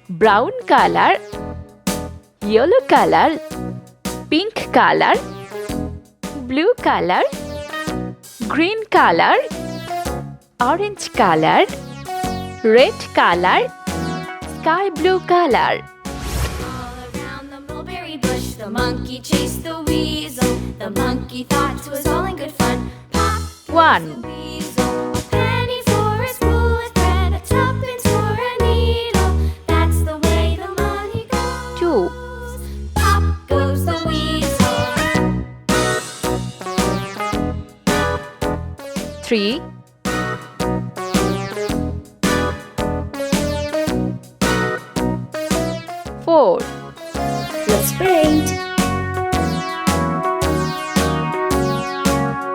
brown color, yellow color, pink color, blue color, green color, orange color, red color, sky blue color. All around the mulberry bush, the monkey chased the weasel. The monkey thought 'twas all in good fun. Pop goes 1, the weasel. A penny for a spool of thread, a tuppence for a needle. That's the way the money goes. 2, Pop goes the weasel. 3, 4, Let's paint.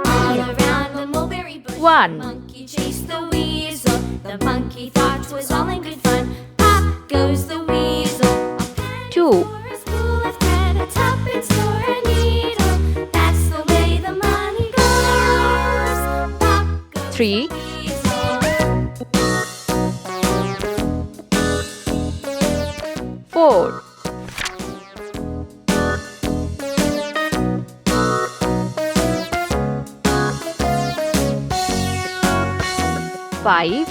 All around the mulberry bush, 1, the monkey chased the weasel. The monkey thought 'twas all in good fun. Pop goes the weasel. A penny 2, for a spool of thread, a tuppence for a needle. That's the way the money goes. Pop goes 3, the weasel. 4, 5,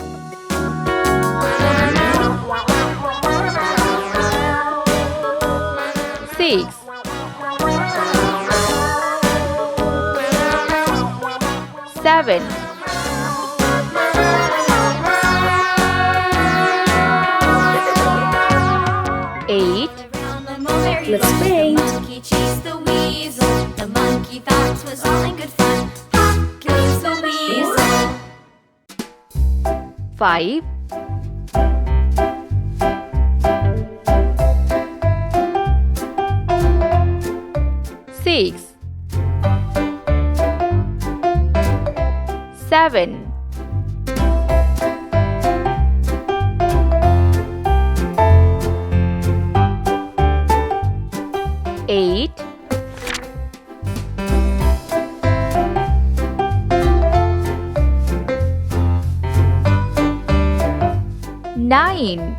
6, 7, 8, Around the mulberry Let's bush, paint. the monkey chased the weasel. The monkey thought 'twas all in good fun. Pop goes the weasel. 5, 6, 7, 8, 9,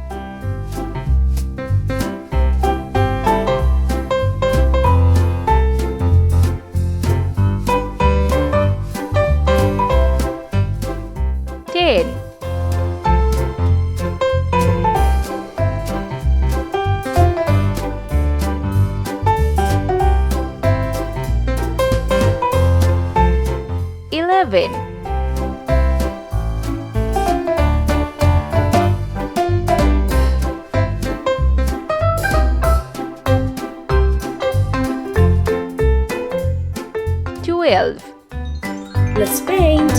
10, 11, 12, Let's paint.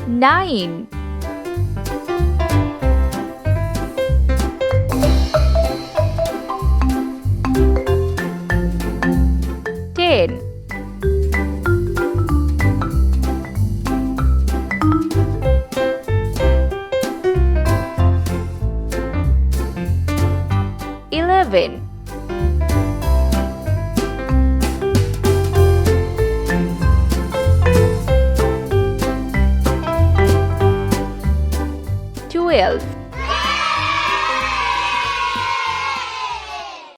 9, 10, 11, 12,